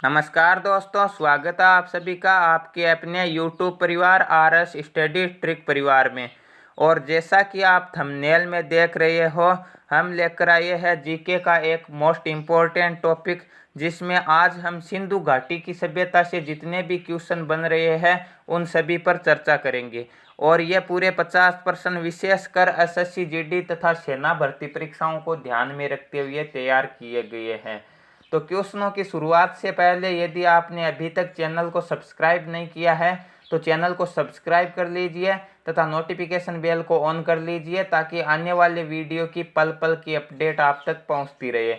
नमस्कार दोस्तों, स्वागत है आप सभी का आपके अपने YouTube परिवार RS स्टडी ट्रिक परिवार में। और जैसा कि आप थंबनेल में देख रहे हो, हम लेकर आए हैं जीके का एक मोस्ट इम्पोर्टेंट टॉपिक, जिसमें आज हम सिंधु घाटी की सभ्यता से जितने भी क्वेश्चन बन रहे हैं उन सभी पर चर्चा करेंगे। और ये पूरे 50% विशेषकर SSC GD तथा सेना भर्ती परीक्षाओं को ध्यान में रखते हुए तैयार किए गए हैं। तो क्वेश्चनों की शुरुआत से पहले यदि आपने अभी तक चैनल को सब्सक्राइब नहीं किया है तो चैनल को सब्सक्राइब कर लीजिए तथा नोटिफिकेशन बेल को ऑन कर लीजिए, ताकि आने वाले वीडियो की पल पल की अपडेट आप तक पहुंचती रहे।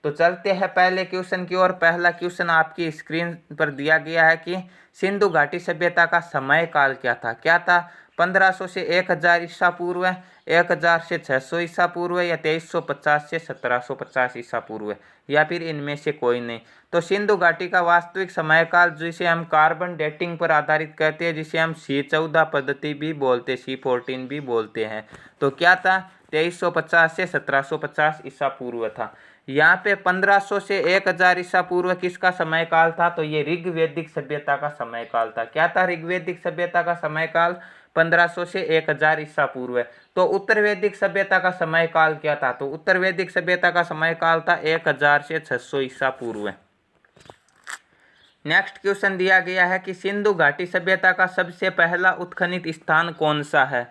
तो चलते हैं पहले क्वेश्चन की ओर। पहला क्वेश्चन आपकी स्क्रीन पर दिया गया है कि सिंधु घाटी सभ्यता का समय काल क्या था 1500 से 1000 ईसा पूर्व, 1000 से 600 ईसा पूर्व, या 2350 से 1750 ईसा पूर्व, या फिर इनमें से कोई नहीं। तो सिंधु घाटी का वास्तविक समय काल, जिसे हम कार्बन डेटिंग पर आधारित कहते हैं, जिसे हम C14 पद्धति भी बोलते, C14 भी बोलते हैं, तो क्या था 2350 से 1750 ईसा पूर्व था। यहाँ पे 1500 से 1000 ईसा पूर्व किसका समय काल था, तो ये ऋग्वैदिक सभ्यता का समय काल था। क्या था ऋग्वैदिक सभ्यता का समय काल 1500 से 1000 ईसा पूर्व। तो उत्तर वैदिक सभ्यता का समय काल क्या था, तो उत्तर वैदिक सभ्यता का समय काल था 1000 से 600 ईसा पूर्व। नेक्स्ट क्वेश्चन दिया गया है कि सिंधु घाटी सभ्यता का सबसे पहला उत्खनित स्थान कौन सा है,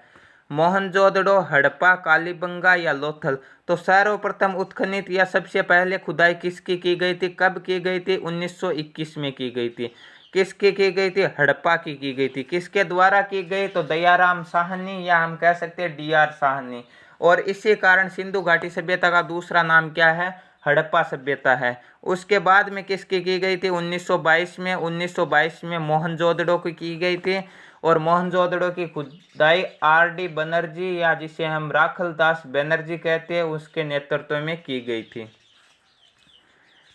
मोहनजोदड़ो, हड़प्पा, कालीबंगा या लोथल। तो सर्वप्रथम उत्खनित या सबसे पहले खुदाई किसकी की गई थी, कब की गई थी, 1921 में की गई थी। किसकी की गई थी, हड़प्पा की गई थी। किसके द्वारा की गई, तो दयाराम साहनी, या हम कह सकते हैं DR साहनी। और इसी कारण सिंधु घाटी सभ्यता का दूसरा नाम क्या है, हड़प्पा सभ्यता है। उसके बाद में किसकी की गई थी, 1922 में मोहनजोदड़ो की गई थी। और मोहनजोदड़ो की खुदाई RD बनर्जी, या जिसे हम राखलदास बनर्जी कहते हैं, उसके नेतृत्व में की गई थी।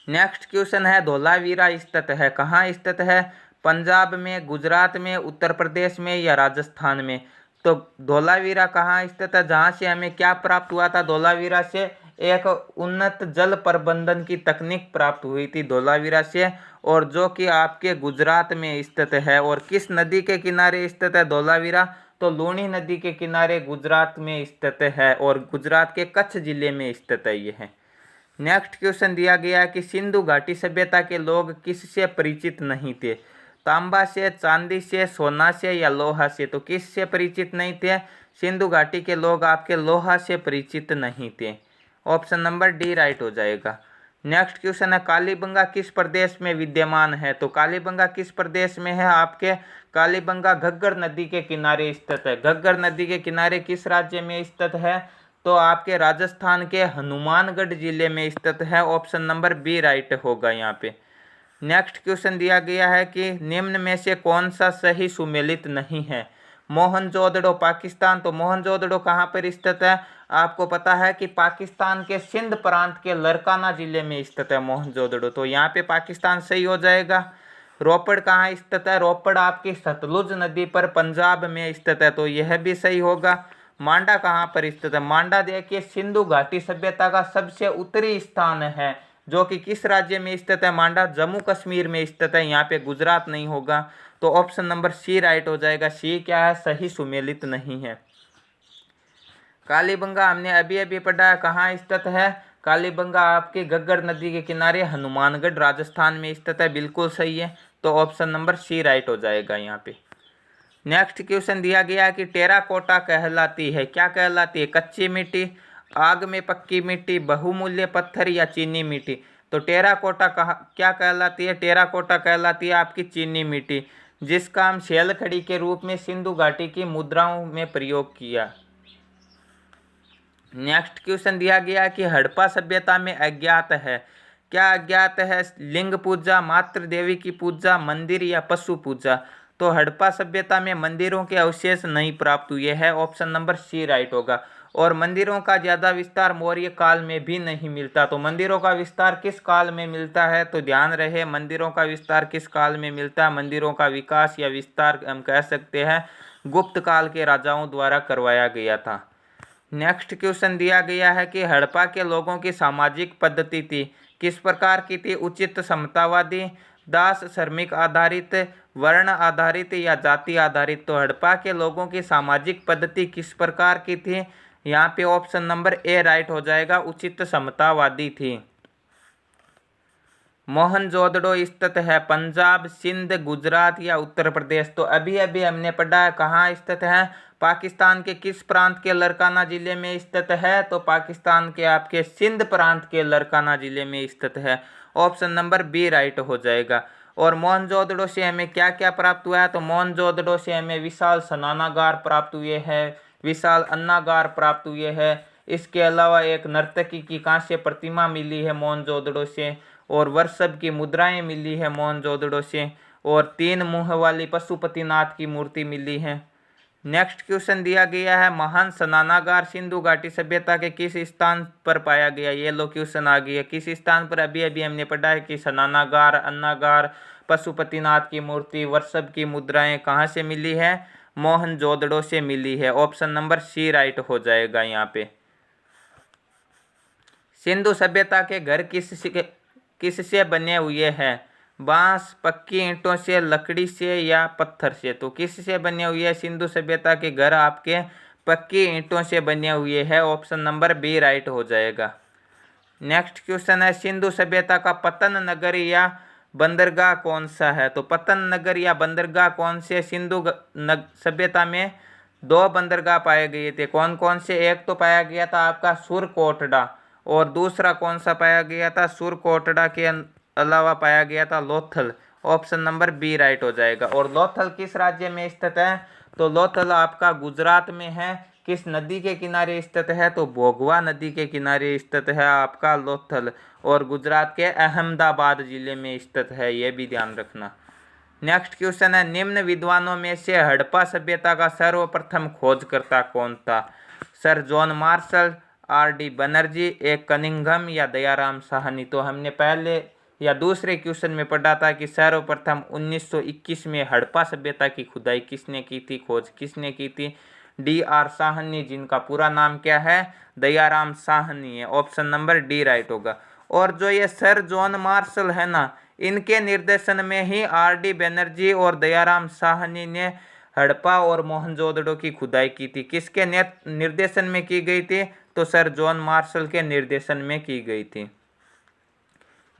नेक्स्ट क्वेश्चन है धोलावीरा स्थित है, कहाँ स्थित है, पंजाब में, गुजरात में, उत्तर प्रदेश में या राजस्थान में। तो धोलावीरा कहाँ स्थित है, जहाँ से हमें क्या प्राप्त हुआ था, धोलावीरा से एक उन्नत जल प्रबंधन की तकनीक प्राप्त हुई थी धोलावीरा से, और जो कि आपके गुजरात में स्थित है। और किस नदी के किनारे स्थित है धोलावीरा, तो लूणी नदी के किनारे गुजरात में स्थित है, और गुजरात के कच्छ जिले में स्थित है ये है। नेक्स्ट क्वेश्चन दिया गया है कि सिंधु घाटी सभ्यता के लोग किससे परिचित नहीं थे, तांबा से, चांदी से, सोना से या लोहा से। तो किससे परिचित नहीं थे, सिंधु घाटी के लोग आपके लोहा से परिचित नहीं थे। ऑप्शन नंबर डी राइट हो जाएगा। नेक्स्ट क्वेश्चन है कालीबंगा किस प्रदेश में विद्यमान है, तो कालीबंगा किस प्रदेश में है, आपके कालीबंगा घग्गर नदी के किनारे स्थित है। घग्गर नदी के किनारे किस राज्य में स्थित है, तो आपके राजस्थान के हनुमानगढ़ जिले में स्थित है। ऑप्शन नंबर बी राइट होगा यहाँ पे। नेक्स्ट क्वेश्चन दिया गया है कि निम्न में से कौन सा सही सुमेलित नहीं है, मोहनजोदड़ो पाकिस्तान। तो मोहनजोदड़ो कहाँ पर स्थित है, आपको पता है कि पाकिस्तान के सिंध प्रांत के लरकाना जिले में स्थित है मोहनजोदड़ो, तो यहाँ पे पाकिस्तान सही हो जाएगा। रोपड़ कहाँ स्थित है, रोपड़ आपकी सतलुज नदी पर पंजाब में स्थित है, तो यह भी सही होगा। मांडा कहाँ पर स्थित है, मांडा देखिए सिंधु घाटी सभ्यता का सबसे उत्तरी स्थान है, जो कि किस राज्य में स्थित है, मांडा जम्मू कश्मीर में स्थित है, यहाँ पे गुजरात नहीं होगा। तो ऑप्शन नंबर सी राइट हो जाएगा। सी क्या है, सही सुमेलित नहीं है। कालीबंगा हमने अभी अभी पढ़ा है, कहाँ स्थित है, कालीबंगा आपके घग्गर नदी के किनारे हनुमानगढ़ राजस्थान में स्थित है, बिल्कुल सही है। तो ऑप्शन नंबर सी राइट हो जाएगा यहाँ पे। नेक्स्ट क्वेश्चन दिया गया है कि टेराकोटा कहलाती है, क्या कहलाती है, कच्ची मिट्टी, आग में पक्की मिट्टी, बहुमूल्य पत्थर या चीनी मिट्टी। तो टेराकोटा क्या कहलाती है, टेराकोटा कहलाती है आपकी चीनी मिट्टी, जिसका हम शैल खड़ी के रूप में सिंधु घाटी की मुद्राओं में प्रयोग किया। नेक्स्ट क्वेश्चन दिया गया कि हड़प्पा सभ्यता में अज्ञात है, क्या अज्ञात है, लिंग पूजा, मातृ देवी की पूजा, मंदिर या पशु पूजा। तो हड़प्पा सभ्यता में मंदिरों के अवशेष नहीं प्राप्त हुए हैं, ऑप्शन नंबर सी राइट होगा। और मंदिरों का ज़्यादा विस्तार मौर्य काल में भी नहीं मिलता। तो मंदिरों का विस्तार किस काल में मिलता है, तो ध्यान रहे मंदिरों का विस्तार किस काल में मिलता है, मंदिरों का विकास या विस्तार हम कह सकते हैं गुप्त काल के राजाओं द्वारा करवाया गया था। नेक्स्ट क्वेश्चन दिया गया है कि हड़प्पा के लोगों की सामाजिक पद्धति थी, किस प्रकार की थी? उचित समतावादी, दास श्रमिक आधारित, वर्ण आधारित या जाति आधारित। तो हड़प्पा के लोगों की सामाजिक पद्धति किस प्रकार की थी? यहाँ पे ऑप्शन नंबर ए राइट हो जाएगा, उचित समतावादी थी। मोहनजोदड़ो स्थित है पंजाब, सिंध, गुजरात या उत्तर प्रदेश। तो अभी अभी हमने पढ़ा है कहाँ स्थित है, पाकिस्तान के किस प्रांत के लरकाना जिले में स्थित है? तो पाकिस्तान के आपके सिंध प्रांत के लरकाना जिले में स्थित है। ऑप्शन नंबर बी राइट हो जाएगा। और मोहनजोदड़ो से हमें क्या क्या प्राप्त हुआ है? तो मोहनजोदड़ो से हमें विशाल स्नानागार प्राप्त हुए हैं, विशाल अन्नागार प्राप्त हुए हैं। इसके अलावा एक नर्तकी की कांस्य प्रतिमा मिली है मोहनजोदड़ो से, और वर्षभ की मुद्राएं मिली है मोहनजोदड़ो से, और 3 मुंह वाली पशुपतिनाथ की मूर्ति मिली है। नेक्स्ट क्वेश्चन दिया गया है, महान स्नानागार सिंधु घाटी सभ्यता के किस स्थान पर पाया गया? ये लो क्वेश्चन आ गया, किस स्थान पर? अभी अभी हमने पढ़ा है कि स्नानागार, अन्नागार, पशुपतिनाथ की मूर्ति, वर्षभ की मुद्राएं कहाँ से मिली है? मोहनजोदड़ो से मिली है। ऑप्शन नंबर सी राइट हो जाएगा यहाँ पे। सिंधु सभ्यता के घर किससे बने हुए हैं? बांस, पक्की ईंटों से, लकड़ी से या पत्थर से? तो किससे बने हुए हैं सिंधु सभ्यता के घर? आपके पक्की ईंटों से बने हुए हैं। ऑप्शन नंबर बी राइट हो जाएगा। नेक्स्ट क्वेश्चन है, सिंधु सभ्यता का पतन नगर या बंदरगाह कौन सा है? तो पतन नगर या बंदरगाह कौन से? सिंधु सभ्यता में 2 बंदरगाह पाए गए थे। कौन कौन से? एक तो पाया गया था आपका सुरकोटड़ा, और दूसरा कौन सा पाया गया था? सुरकोटड़ा के अलावा पाया गया था Lothal. Option number B right हो जाएगा। और लोथल किस राज्य में स्थित है? तो लोथल आपका गुजरात में है। किस नदी के किनारे स्थित है? तो भोगवा नदी के किनारे स्थित है आपका लोथल, और गुजरात के अहमदाबाद जिले में स्थित है, ये भी ध्यान रखना। नेक्स्ट क्वेश्चन है, निम्न विद्वानों में से हड़प्पा सभ्यता का सर्वप्रथम खोजकर्ता कौन था? Sir John Marshall, R D. Banerjee, A Cunningham या दयाराम साहनी? तो हमने पहले या दूसरे क्वेश्चन में पढ़ा था कि सर्वप्रथम 1921 में हड़प्पा सभ्यता की खुदाई किसने की थी, खोज किसने की थी? डी.आर. साहनी, जिनका पूरा नाम क्या है? दयाराम साहनी है। ऑप्शन नंबर डी राइट होगा। और जो ये सर जॉन मार्शल है ना, इनके निर्देशन में ही आर.डी. बनर्जी और दयाराम साहनी ने हड़प्पा और मोहनजोदड़ो की खुदाई की थी। किसके निर्देशन में की गई थी? तो सर जॉन मार्शल के निर्देशन में की गई थी।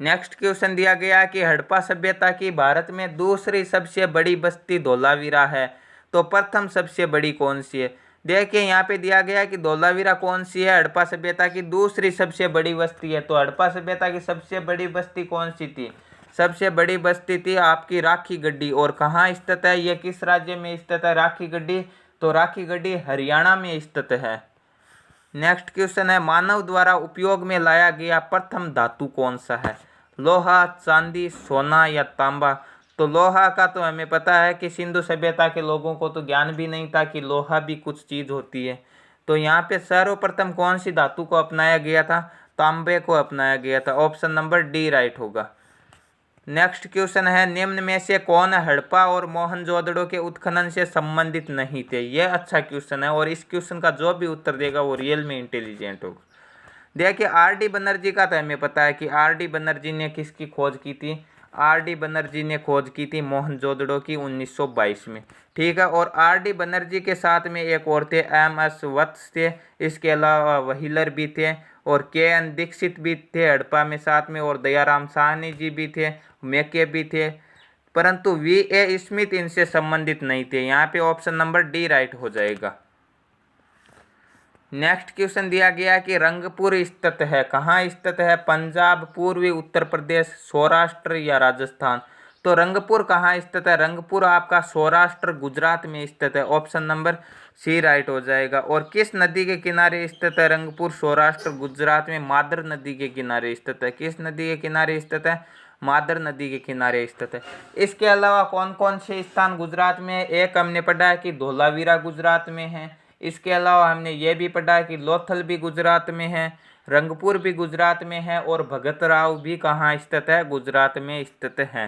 नेक्स्ट क्वेश्चन दिया गया कि हड़प्पा सभ्यता की भारत में दूसरी सबसे बड़ी बस्ती धोलावीरा है, तो प्रथम सबसे बड़ी कौन सी है? देखिए यहाँ पे दिया गया कि धोलावीरा कौन सी है? हड़प्पा सभ्यता की दूसरी सबसे बड़ी बस्ती है। तो हड़प्पा सभ्यता की सबसे बड़ी बस्ती कौन सी थी? सबसे बड़ी बस्ती थी आपकी राखी गढ़ी। और कहाँ स्थित है? ये किस राज्य में स्थित है राखी गढ़ी? तो राखी गढ़ी हरियाणा में स्थित है। नेक्स्ट क्वेश्चन है, मानव द्वारा उपयोग में लाया गया प्रथम धातु कौन सा है? लोहा, चांदी, सोना या तांबा? तो लोहा का तो हमें पता है कि सिंधु सभ्यता के लोगों को तो ज्ञान भी नहीं था कि लोहा भी कुछ चीज होती है। तो यहाँ पे सर्वप्रथम कौन सी धातु को अपनाया गया था? तांबे को अपनाया गया था। ऑप्शन नंबर डी राइट होगा। नेक्स्ट क्वेश्चन है, निम्न में से कौन हड़प्पा और मोहनजोदड़ो के उत्खनन से संबंधित नहीं थे? यह अच्छा क्वेश्चन है, और इस क्वेश्चन का जो भी उत्तर देगा वो रियल में इंटेलिजेंट होगा। देखिए आर.डी. बनर्जी का तो हमें पता है कि आर.डी. बनर्जी ने किसकी खोज की थी? आर.डी. बनर्जी ने खोज की थी मोहनजोदड़ो की 1922 में। ठीक है। और आर.डी. बनर्जी के साथ में एक और थे, एम.एस. वत्स थे, इसके अलावा व्हीलर भी थे, और के.एन. दीक्षित भी थे हड़प्पा में साथ में, और दयाराम साहनी जी भी थे, मेके भी थे, परंतु वी.ए. स्मिथ इनसे संबंधित नहीं थे। यहाँ पे ऑप्शन नंबर डी राइट हो जाएगा। नेक्स्ट क्वेश्चन दिया गया कि रंगपुर स्थित है, कहाँ स्थित है? पंजाब, पूर्वी उत्तर प्रदेश, सौराष्ट्र या राजस्थान? तो रंगपुर कहाँ स्थित है? रंगपुर आपका सौराष्ट्र गुजरात में स्थित है। ऑप्शन नंबर सी राइट हो जाएगा। और किस नदी के किनारे स्थित है रंगपुर सौराष्ट्र गुजरात में? मादर नदी के किनारे स्थित है। किस नदी के किनारे स्थित है? मादर नदी के किनारे स्थित है। इसके अलावा कौन कौन से स्थान गुजरात में है? एक हमने पढ़ा है कि धोलावीरा गुजरात में है। इसके अलावा हमने ये भी पढ़ा है कि लोथल भी गुजरात में है, रंगपुर भी गुजरात में है, और भगतराव भी कहाँ स्थित है? गुजरात में स्थित है।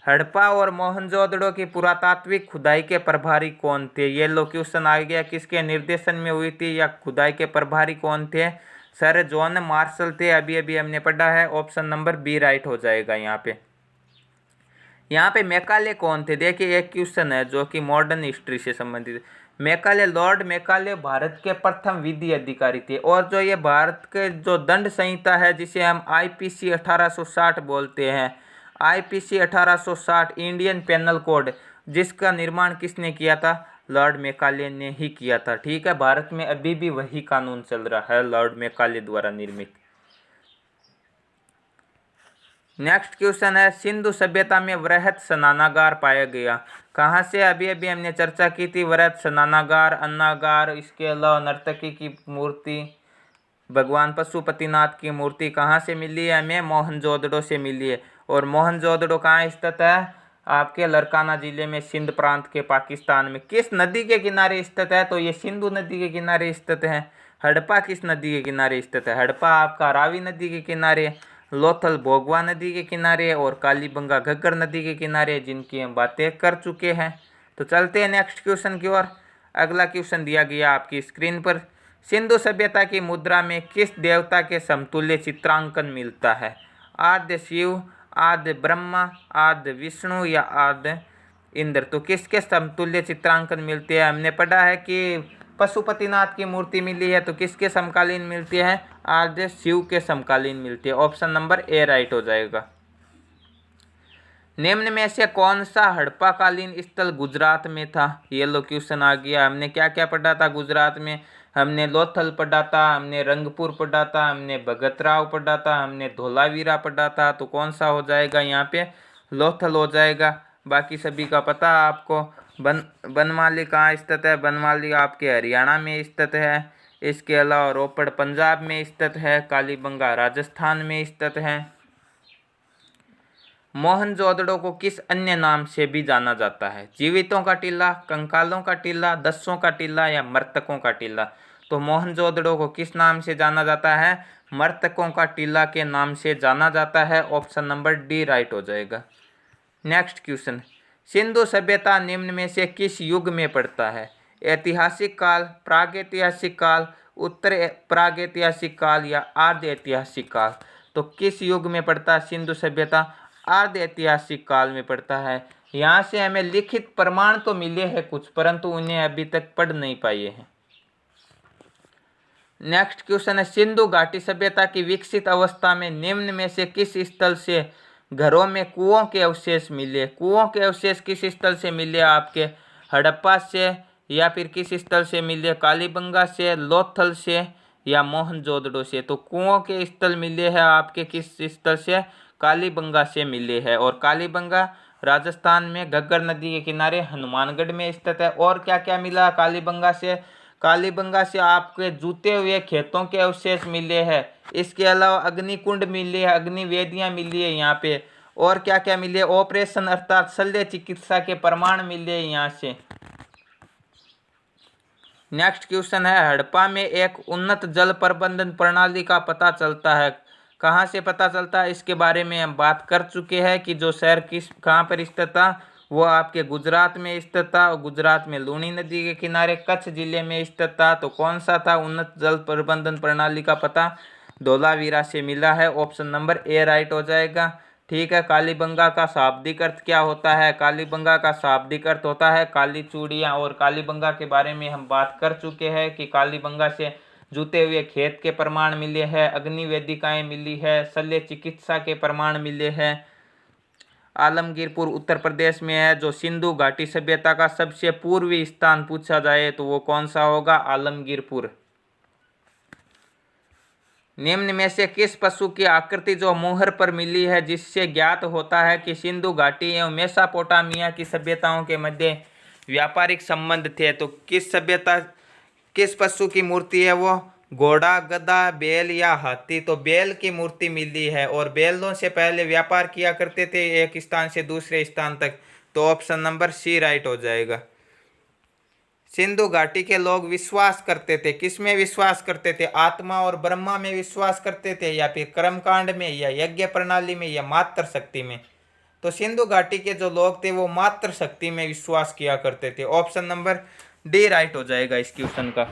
हड़प्पा और मोहनजोदड़ो की पुरातात्विक खुदाई के प्रभारी कौन थे? ये लो क्वेश्चन आ गया, किसके निर्देशन में हुई थी या खुदाई के प्रभारी कौन थे? सर जॉन मार्शल थे, अभी अभी हमने पढ़ा है। ऑप्शन नंबर बी राइट हो जाएगा यहाँ पे। यहाँ पे मैकाले कौन थे? देखिए एक क्वेश्चन है जो कि मॉडर्न हिस्ट्री से संबंधित है। मैकाले, लॉर्ड मैकाले भारत के प्रथम विधि अधिकारी थे, और जो ये भारत के जो दंड संहिता है जिसे हम आईपीसी 1860 बोलते हैं, आईपीसी 1860 इंडियन पेनल कोड, जिसका निर्माण किसने किया था? लॉर्ड मैकाले ने ही किया था। ठीक है, भारत में अभी भी वही कानून चल रहा है, लॉर्ड मैकाले द्वारा निर्मित। नेक्स्ट क्वेश्चन है, सिंधु सभ्यता में वृहत स्नानागार पाया गया कहाँ से? अभी अभी हमने चर्चा की थी, वृहत स्नानागार, अन्नागार, इसके अलावा नर्तकी की मूर्ति, भगवान पशुपतिनाथ की मूर्ति कहाँ से मिली है? हमें मोहनजोदड़ो से मिली है। और मोहनजोदड़ो कहाँ स्थित है? आपके लरकाना जिले में, सिंध प्रांत के पाकिस्तान में। किस नदी के किनारे स्थित है? तो ये सिंधु नदी के किनारे स्थित है। हड़प्पा किस नदी के किनारे स्थित है? हड़प्पा आपका रावी नदी के किनारे, लोथल भोगवा नदी के किनारे, और कालीबंगा घग्गर नदी के किनारे, जिनकी हम बातें कर चुके हैं। तो चलते हैं नेक्स्ट क्वेश्चन की ओर। अगला क्वेश्चन दिया गया आपकी स्क्रीन पर। सिंधु सभ्यता की मुद्रा में किस देवता के समतुल्य चित्रांकन मिलता है? आद्य शिव, आद्य ब्रह्मा, आद्य विष्णु या आद्य इंद्र? तो किसके समतुल्य चित्रांकन मिलते हैं? हमने पढ़ा है कि पशुपतिनाथ की मूर्ति मिली है, तो किसके समकालीन मिलती है? आद्य शिव के समकालीन मिलती है। ऑप्शन नंबर ए राइट हो जाएगा। निम्न में से कौन सा हड़प्पाकालीन स्थल गुजरात में था? ये लो क्वेश्चन आ गया। हमने क्या क्या पढ़ा था गुजरात में? हमने लोथल पढ़ा था, हमने रंगपुर पढ़ा था, हमने भगतराव पढ़ा था, हमने धोलावीरा पढ़ा था। तो कौन सा हो जाएगा यहाँ पे? लोथल हो जाएगा। बाकी सभी का पता आपको। बनमाली कहाँ स्थित है? बनमाली आपके हरियाणा में स्थित है। इसके अलावा रोपड़ पंजाब में स्थित है, कालीबंगा राजस्थान में स्थित है। मोहनजोदड़ो को किस अन्य नाम से भी जाना जाता है? जीवितों का टीला, कंकालों का टीला, दस्यों का टीला या मृतकों का टीला? तो मोहनजोदड़ो को किस नाम से जाना जाता है? मृतकों का टीला के नाम से जाना जाता है। ऑप्शन नंबर डी राइट हो जाएगा। नेक्स्ट क्वेश्चन, सिंधु सभ्यता निम्न में से किस युग में पड़ता है? ऐतिहासिक काल, प्रागैतिहासिक काल, उत्तर प्रागैतिहासिक काल या आद्य ऐतिहासिक काल? तो किस युग में पड़ता है सिंधु सभ्यता? आद्य ऐतिहासिक काल में पड़ता है। यहाँ से हमें लिखित प्रमाण तो मिले हैं कुछ, परंतु उन्हें अभी तक पढ़ नहीं पाए हैं। नेक्स्ट क्वेश्चन है, सिंधु घाटी सभ्यता की विकसित अवस्था में निम्न में से किस स्थल से घरों में कुओं के अवशेष मिले? कुओं के अवशेष किस स्थल से मिले? आपके हड़प्पा से, या फिर किस स्थल से मिले? कालीबंगा से, लोथल से या मोहनजोदड़ो से? तो कुओं के स्थल मिले हैं आपके किस स्थल से? कालीबंगा से मिले हैं। और कालीबंगा राजस्थान में घग्गर नदी के किनारे हनुमानगढ़ में स्थित है। और क्या क्या मिला कालीबंगा से? कालीबंगा से आपके जूते हुए खेतों के अवशेष मिले हैं। इसके अलावा अग्निकुंड मिले हैं, अग्निवेदियाँ मिली है यहाँ पे। और क्या क्या मिले? ऑपरेशन अर्थात शल्य चिकित्सा के प्रमाण मिले यहाँ से। नेक्स्ट क्वेश्चन है, हड़प्पा में एक उन्नत जल प्रबंधन प्रणाली का पता चलता है, कहाँ से पता चलता है? इसके बारे में हम बात कर चुके हैं कि जो शहर किस कहाँ पर स्थित था, वो आपके गुजरात में स्थित था। और गुजरात में लूणी नदी के किनारे कच्छ जिले में स्थित था। तो कौन सा था उन्नत जल प्रबंधन प्रणाली का पता? धोलावीरा से मिला है। ऑप्शन नंबर ए राइट हो जाएगा। ठीक है, कालीबंगा का शाब्दिक अर्थ क्या होता है? कालीबंगा का शाब्दिक अर्थ होता है काली चूड़ियाँ। और कालीबंगा के बारे में हम बात कर चुके हैं कि कालीबंगा से जूते हुए खेत के प्रमाण मिले हैं, अग्निवेदिकाएं मिली है, शल्य चिकित्सा के प्रमाण मिले हैं। आलमगीरपुर उत्तर प्रदेश में है। जो सिंधु घाटी सभ्यता का सबसे पूर्वी स्थान पूछा जाए तो वो कौन सा होगा? आलमगीरपुर। निम्न में से किस पशु की आकृति जो मोहर पर मिली है जिससे ज्ञात होता है कि सिंधु घाटी एवं मेसोपोटामिया की सभ्यताओं के मध्य व्यापारिक संबंध थे? तो किस सभ्यता, किस पशु की मूर्ति है वो? घोड़ा, गधा, बैल या हाथी? तो बैल की मूर्ति मिली है। और बैलों से पहले व्यापार किया करते थे एक स्थान से दूसरे स्थान तक। तो ऑप्शन नंबर सी राइट हो जाएगा। सिंधु घाटी के लोग विश्वास करते थे, किस में विश्वास करते थे? आत्मा और ब्रह्मा में विश्वास करते थे, या फिर कर्मकांड में, या यज्ञ प्रणाली में, या मात्र शक्ति में? तो सिंधु घाटी के जो लोग थे वो मात्र शक्ति में विश्वास किया करते थे। ऑप्शन नंबर डी राइट हो जाएगा इस क्वेश्चन का।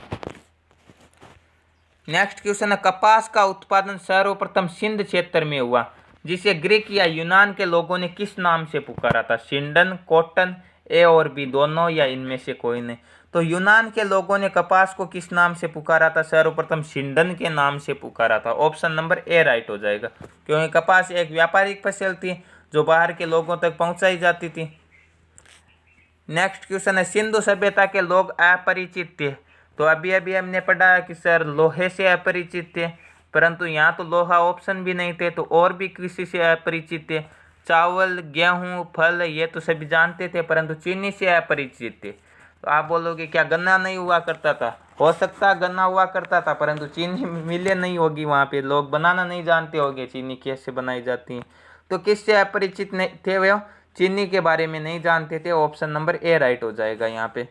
नेक्स्ट क्वेश्चन है, कपास का उत्पादन सर्वप्रथम सिंध क्षेत्र में हुआ, जिसे ग्रीक या यूनान के लोगों ने किस नाम से पुकारा था? सिंडन, कॉटन, ए और बी दोनों, या इनमें से कोई नहीं? तो यूनान के लोगों ने कपास को किस नाम से पुकारा था? सर्वप्रथम सिंडन के नाम से पुकारा था। ऑप्शन नंबर ए राइट हो जाएगा, क्योंकि कपास एक व्यापारिक फसल थी जो बाहर के लोगों तक पहुंचाई जाती थी। नेक्स्ट क्वेश्चन है, सिंधु सभ्यता के लोग अपरिचित थे। तो अभी अभी हमने पढ़ा कि सर लोहे से अपरिचित थे, परंतु यहाँ तो लोहा ऑप्शन भी नहीं थे, तो और भी किसी से अपरिचित थे? चावल, गेहूं, फल ये तो सभी जानते थे, परंतु चीनी से अपरिचित थे। तो आप बोलोगे क्या गन्ना नहीं हुआ करता था? हो सकता है गन्ना हुआ करता था, परंतु चीनी मिले नहीं होगी वहाँ पे, लोग बनाना नहीं जानते होंगे चीनी कैसे बनाई जाती है। तो किससे अपरिचित नहीं थे वे? चीनी के बारे में नहीं जानते थे। ऑप्शन नंबर ए राइट हो जाएगा यहाँ पे।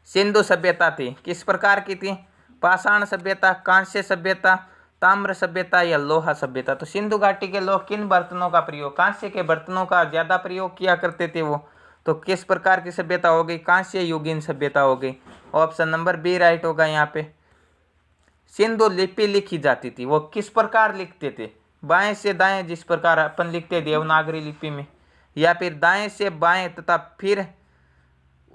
सिंधु सभ्यता थी किस प्रकार की थी? पाषाण सभ्यता, कांस्य सभ्यता, ताम्र सभ्यता या लोहा सभ्यता? तो सिंधु घाटी के लोग किन बर्तनों का प्रयोग, कांस्य के बर्तनों का ज्यादा प्रयोग किया करते थे वो। तो किस प्रकार की सभ्यता हो गई? कांस्य युगीन सभ्यता हो गई। ऑप्शन नंबर बी राइट होगा यहाँ पे। सिंधु लिपि लिखी जाती थी, वो किस प्रकार लिखते थे? बाएं से दाएं, जिस प्रकार अपन लिखते देवनागरी लिपि में, या फिर दाएं से बाएं तथा फिर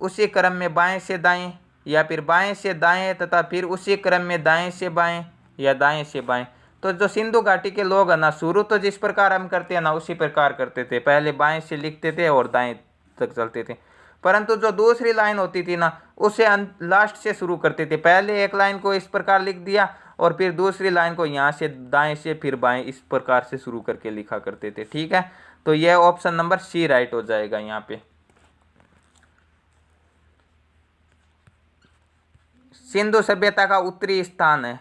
उसी क्रम में बाएं से दाएं, या फिर बाएं से दाएं तथा फिर उसी क्रम में दाएं से बाएं, या दाएं से बाएं? तो जो सिंधु घाटी के लोग है ना, शुरू तो जिस प्रकार हम करते हैं ना उसी प्रकार करते थे, पहले बाएं से लिखते थे और दाएं तक चलते थे। परंतु जो दूसरी लाइन होती थी ना, उसे लास्ट से शुरू करते थे। पहले एक लाइन को इस प्रकार लिख दिया और फिर दूसरी लाइन को यहाँ से दाएं से फिर बाएं इस प्रकार से शुरू करके लिखा करते थे। ठीक है, तो यह ऑप्शन नंबर सी राइट हो जाएगा यहाँ पे। सिंधु सभ्यता का उत्तरी स्थान है,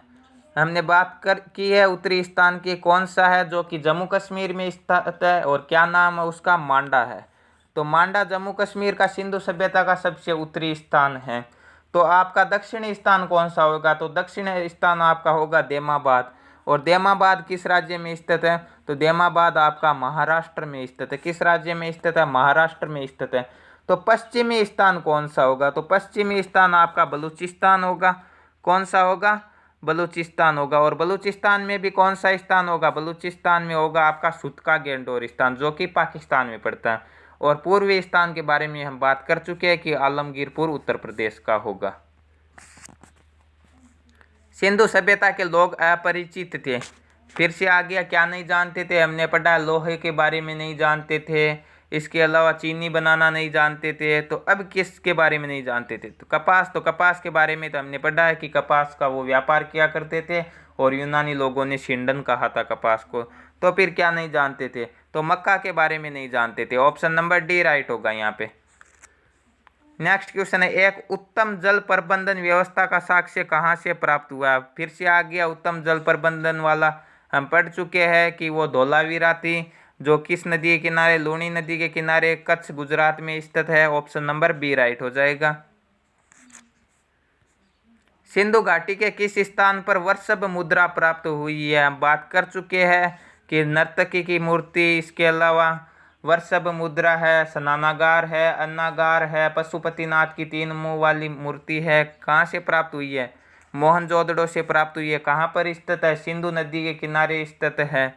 हमने बात की है उत्तरी स्थान की, कौन सा है? जो कि जम्मू कश्मीर में स्थित है, और क्या नाम है उसका? मांडा है। तो मांडा जम्मू कश्मीर का सिंधु सभ्यता का सबसे उत्तरी स्थान है। तो आपका दक्षिणी स्थान कौन सा होगा? तो दक्षिणी स्थान आपका होगा देमाबाद। और देमाबाद किस राज्य में स्थित है? तो देमाबाद आपका महाराष्ट्र में स्थित है। किस राज्य में स्थित है? महाराष्ट्र में स्थित है। तो पश्चिमी स्थान कौन सा होगा? तो पश्चिमी स्थान आपका बलूचिस्तान होगा। कौन सा होगा? बलूचिस्तान होगा। और बलूचिस्तान में भी कौन सा स्थान होगा? बलूचिस्तान में होगा आपका सुतका गेंडोर स्थान, जो कि पाकिस्तान में पड़ता है। और पूर्वी स्थान के बारे में हम बात कर चुके हैं कि आलमगीरपुर उत्तर प्रदेश का होगा। सिंधु सभ्यता के लोग अपरिचित थे, फिर से आ गया, क्या नहीं जानते थे? हमने पढ़ा लोहे के बारे में नहीं जानते थे, इसके अलावा चीनी बनाना नहीं जानते थे। तो अब किसके बारे में नहीं जानते थे? तो कपास के बारे में तो हमने पढ़ा है कि कपास का वो व्यापार किया करते थे, और यूनानी लोगों ने सिंडन कहा था कपास को। तो फिर क्या नहीं जानते थे? तो मक्का के बारे में नहीं जानते थे। ऑप्शन नंबर डी राइट होगा यहाँ पे। नेक्स्ट क्वेश्चन है, एक उत्तम जल प्रबंधन व्यवस्था का साक्ष्य कहाँ से प्राप्त हुआ? फिर से आ गया उत्तम जल प्रबंधन वाला, हम पढ़ चुके हैं कि वो धौलावीरा थी, जो किस नदी के किनारे? लूणी नदी के किनारे, कच्छ गुजरात में स्थित है। ऑप्शन नंबर बी राइट हो जाएगा। सिंधु घाटी के किस स्थान पर वर्षभ मुद्रा प्राप्त हुई है? हम बात कर चुके हैं कि नर्तकी की मूर्ति, इसके अलावा वर्षभ मुद्रा है, स्नानागार है, अन्नागार है, पशुपतिनाथ की 3 मुंह वाली मूर्ति है। कहाँ से प्राप्त हुई है? मोहनजोदड़ो से प्राप्त हुई है। कहाँ पर स्थित है? सिंधु नदी के किनारे स्थित है।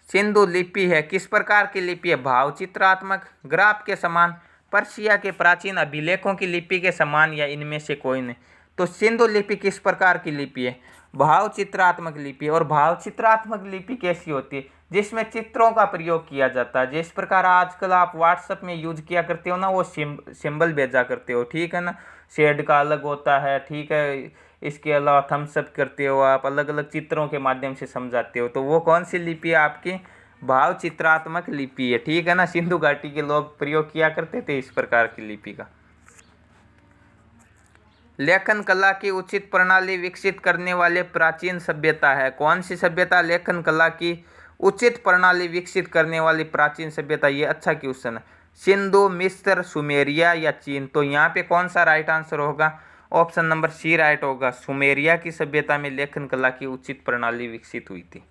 सिंधु लिपि है किस प्रकार की लिपि है? भावचित्रात्मक, ग्राफ के समान, पर्शिया के प्राचीन अभिलेखों की लिपि के समान, या इनमें से कोई नहीं? तो सिंधु लिपि किस प्रकार की लिपि है? भावचित्रात्मक लिपि। और भावचित्रात्मक लिपि कैसी होती है? जिसमें चित्रों का प्रयोग किया जाता है, जिस प्रकार आजकल आप व्हाट्सएप में यूज किया करते हो ना, वो सिंबल भेजा करते हो, ठीक है ना, शेड का अलग होता है, ठीक है, इसके अलावा थम्स अप करते हो आप, अलग अलग चित्रों के माध्यम से समझाते हो। तो वो कौन सी लिपि है आपकी? भाव चित्रात्मक लिपि है, ठीक है ना। सिंधु घाटी के लोग प्रयोग किया करते थे इस प्रकार की लिपि का। लेखन कला की उचित प्रणाली विकसित करने वाले प्राचीन सभ्यता है, कौन सी सभ्यता? लेखन कला की उचित प्रणाली विकसित करने वाली प्राचीन सभ्यता, ये अच्छा क्वेश्चन है। सिंधु, मिस्र, सुमेरिया या चीन? तो यहाँ पे कौन सा राइट आंसर होगा? ऑप्शन नंबर सी राइट होगा। सुमेरिया की सभ्यता में लेखन कला की उचित प्रणाली विकसित हुई थी।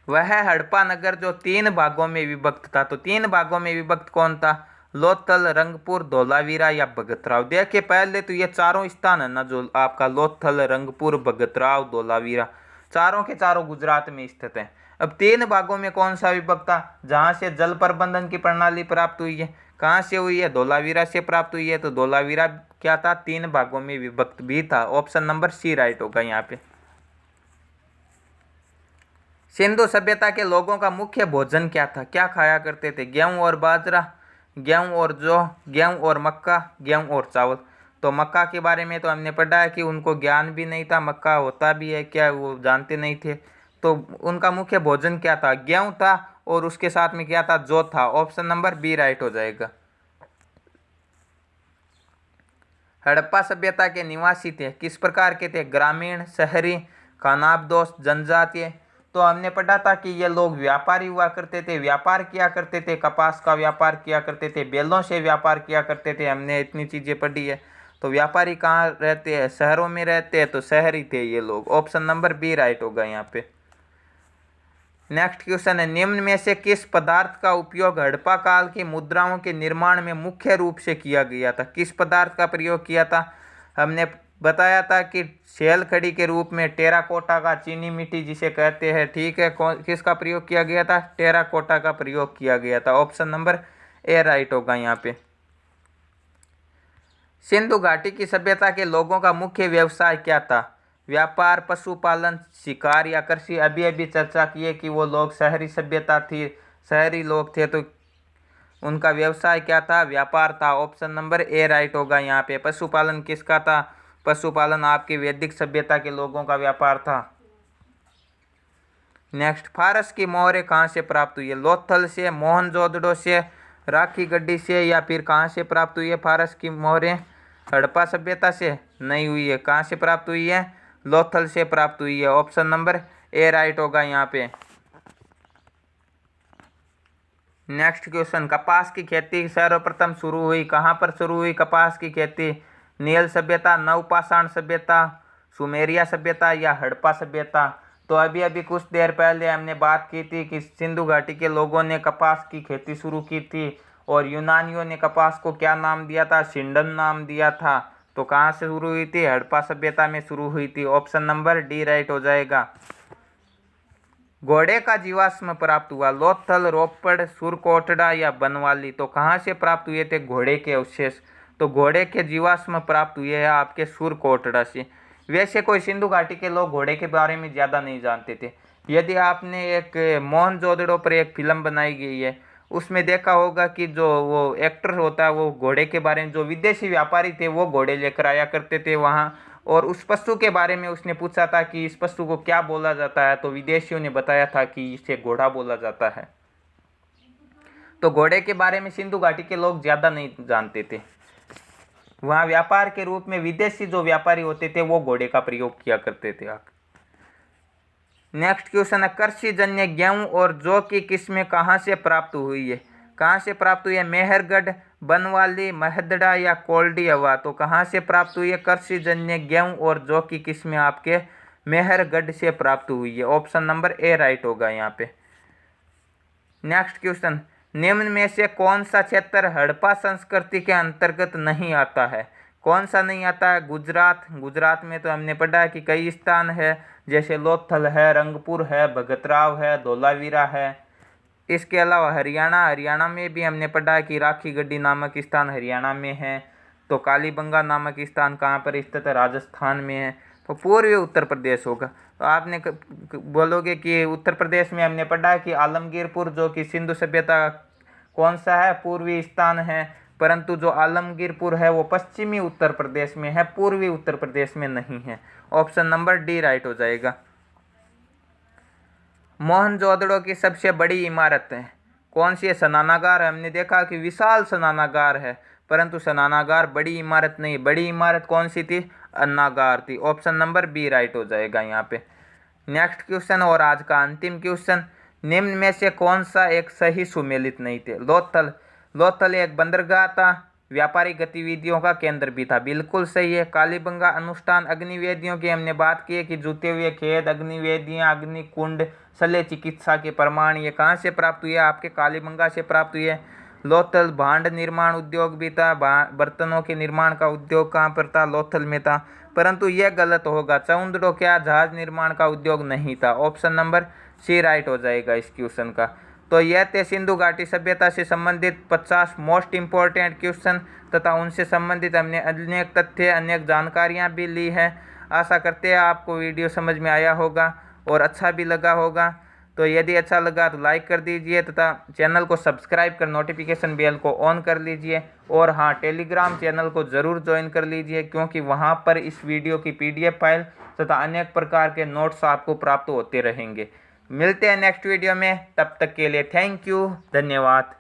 वह हड़प्पा नगर जो 3 भागों में विभक्त था, तो 3 भागों में विभक्त कौन था? लोथल, रंगपुर, धोलावीरा या भगतराव। देखिए पहले तो ये चारों स्थान है ना जो आपका लोथल, रंगपुर, भगतराव, धोलावीरा, चारों के चारों गुजरात में स्थित है। अब तीन भागों में कौन सा विभक्त था जहां से जल प्रबंधन की प्रणाली प्राप्त हुई है? कहाँ से हुई है? धोलावीरा से प्राप्त हुई है। तो धोलावीरा क्या था? तीन भागों में विभक्त भी था। ऑप्शन नंबर सी राइट होगा यहाँ पे। सिंधु सभ्यता के लोगों का मुख्य भोजन क्या था? क्या खाया करते थे? गेहूं और बाजरा, गेहूं और जौ, गेहूं और मक्का, गेहूं और चावल। तो मक्का के बारे में तो हमने पढ़ा है कि उनको ज्ञान भी नहीं था, मक्का होता भी है क्या वो जानते नहीं थे। तो उनका मुख्य भोजन क्या था? गेहूं था और उसके साथ में क्या था? जौ था। ऑप्शन नंबर बी राइट हो जाएगा। हड़प्पा सभ्यता के निवासी थे, किस प्रकार के थे? ग्रामीण, शहरी, खानाबदोश, जनजातीय। तो हमने पढ़ा था कि ये लोग व्यापारी हुआ करते थे, व्यापार किया करते थे, कपास का व्यापार किया करते थे, बैलों से व्यापार किया करते थे। हमने इतनी चीजें पढ़ी है। तो व्यापारी कहाँ रहते हैं? शहरों में रहते हैं, तो शहरी थे ये लोग। ऑप्शन नंबर बी राइट होगा यहाँ पे। नेक्स्ट क्वेश्चन है, निम्न में से किस पदार्थ का उपयोग हड़प्पा काल की मुद्राओं के निर्माण में मुख्य रूप से किया गया था? किस पदार्थ का प्रयोग किया था? हमने बताया था कि शैल खड़ी के रूप में टेराकोटा का, चीनी मिट्टी जिसे कहते हैं, ठीक है। किसका प्रयोग किया गया था? टेराकोटा का प्रयोग किया गया था। ऑप्शन नंबर ए राइट होगा यहाँ पे। सिंधु घाटी की सभ्यता के लोगों का मुख्य व्यवसाय क्या था? व्यापार, पशुपालन, शिकार या कृषि। अभी अभी चर्चा की है कि वो लोग शहरी सभ्यता थी, शहरी लोग थे, तो उनका व्यवसाय क्या था? व्यापार था। ऑप्शन नंबर ए राइट होगा यहाँ पे। पशुपालन किसका था? पशुपालन आपके वैदिक सभ्यता के लोगों का व्यापार था। नेक्स्ट, फारस की मोहरें कहाँ से प्राप्त हुई है? लोथल से, मोहनजोदड़ो से, राखी गड्डी से या फिर कहाँ से प्राप्त हुई है फारस की मोहरें? हड़प्पा सभ्यता से नहीं हुई है। कहाँ से प्राप्त हुई है? लोथल से प्राप्त हुई है। ऑप्शन नंबर ए राइट होगा यहाँ पे। नेक्स्ट क्वेश्चन, कपास की खेती सर्वप्रथम शुरू हुई कहाँ पर शुरू हुई कपास की खेती? नील सभ्यता, नवपाषाण सभ्यता, सुमेरिया सभ्यता या हड़प्पा सभ्यता। तो अभी अभी कुछ देर पहले हमने बात की थी कि सिंधु घाटी के लोगों ने कपास की खेती शुरू की थी और यूनानियों ने कपास को क्या नाम दिया था? सिंडन नाम दिया था। तो कहाँ से शुरू हुई थी? हड़प्पा सभ्यता में शुरू हुई थी। ऑप्शन नंबर डी राइट हो जाएगा। घोड़े का जीवाश्म प्राप्त हुआ? लोथल, रोपड़, सुरकोटड़ा या बनवाली। तो कहाँ से प्राप्त हुए थे घोड़े के अवशेष? तो घोड़े के जीवाश्म प्राप्त हुए हैं आपके सुरकोटड़ा से। वैसे कोई सिंधु घाटी के लोग घोड़े के बारे में ज़्यादा नहीं जानते थे। यदि आपने एक मोहनजोदड़ो पर एक फिल्म बनाई गई है, उसमें देखा होगा कि जो वो एक्टर होता है वो घोड़े के बारे में, जो विदेशी व्यापारी थे वो घोड़े लेकर आया करते थे वहाँ, और उस पशु के बारे में उसने पूछा था कि इस पशु को क्या बोला जाता है, तो विदेशियों ने बताया था कि इसे घोड़ा बोला जाता है। तो घोड़े के बारे में सिंधु घाटी के लोग ज़्यादा नहीं जानते थे। वहाँ व्यापार के रूप में विदेशी जो व्यापारी होते थे वो घोड़े का प्रयोग किया करते थे। नेक्स्ट क्वेश्चन है, कृषि जन्य गेहूं और जौ की किस्में कहाँ से प्राप्त हुई है? कहाँ से प्राप्त हुई है? मेहरगढ़, बनवाली, महदड़ा या कोल्डी हवा। तो कहाँ से प्राप्त हुई है कृषि जन्य गेहूं और जौ की किस्में? आपके मेहरगढ़ से प्राप्त हुई है। ऑप्शन नंबर ए राइट होगा यहाँ पे। नेक्स्ट क्वेश्चन, निम्न में से कौन सा क्षेत्र हड़प्पा संस्कृति के अंतर्गत नहीं आता है? कौन सा नहीं आता है? गुजरात। गुजरात में तो हमने पढ़ा है कि कई स्थान है, जैसे लोथल है, रंगपुर है, भगतराव है, धोलावीरा है। इसके अलावा हरियाणा, हरियाणा में भी हमने पढ़ा है कि राखी गड्डी नामक स्थान हरियाणा में है। तो कालीबंगा नामक स्थान कहाँ पर स्थित है? राजस्थान में है। तो पूर्वी उत्तर प्रदेश होगा। तो आपने बोलोगे कि उत्तर प्रदेश में हमने पढ़ा है कि आलमगीरपुर जो कि सिंधु सभ्यता कौन सा है? पूर्वी स्थान है। परंतु जो आलमगीरपुर है वो पश्चिमी उत्तर प्रदेश में है, पूर्वी उत्तर प्रदेश में नहीं है। ऑप्शन नंबर डी राइट हो जाएगा। मोहनजोदड़ो की सबसे बड़ी इमारत है कौन सी है? स्नानागार। हमने देखा कि विशाल स्नानागार है, परंतु स्नानागार बड़ी इमारत नहीं। बड़ी इमारत कौन सी थी? अन्नागार थी। ऑप्शन नंबर बी राइट हो जाएगा यहाँ पे। नेक्स्ट क्वेश्चन और आज का अंतिम क्वेश्चन, निम्न में से कौन सा एक सही सुमेलित नहीं थे? लोथल। लोथल एक बंदरगाह था, व्यापारिक गतिविधियों का केंद्र भी था, बिल्कुल सही है। कालीबंगा अनुष्ठान अग्निवेदियों की हमने बात की है कि जूते हुए खेत, अग्निवेदियाँ, अग्निकुंड, शल्य चिकित्सा के प्रमाण ये कहाँ से प्राप्त हुए? आपके कालीबंगा से प्राप्त हुए। लोथल भांड निर्माण उद्योग भी था, बर्तनों के निर्माण का उद्योग कहाँ पर था? लोथल में था। परंतु यह गलत होगा, चौंदड़ो क्या जहाज निर्माण का उद्योग नहीं था। ऑप्शन नंबर सी राइट हो जाएगा इस क्वेश्चन का। तो यह थे सिंधु घाटी सभ्यता से संबंधित 50 मोस्ट इम्पोर्टेंट क्वेश्चन तथा उनसे संबंधित हमने अनेक तथ्य अनेक जानकारियाँ भी ली है। आशा करते हैं आपको वीडियो समझ में आया होगा और अच्छा भी लगा होगा। तो यदि अच्छा लगा तो लाइक कर दीजिए तथा चैनल को सब्सक्राइब कर नोटिफिकेशन बेल को ऑन कर लीजिए। और हाँ, टेलीग्राम चैनल को ज़रूर ज्वाइन कर लीजिए, क्योंकि वहाँ पर इस वीडियो की PDF फाइल तथा अनेक प्रकार के नोट्स आपको प्राप्त होते रहेंगे। मिलते हैं नेक्स्ट वीडियो में, तब तक के लिए थैंक यू, धन्यवाद।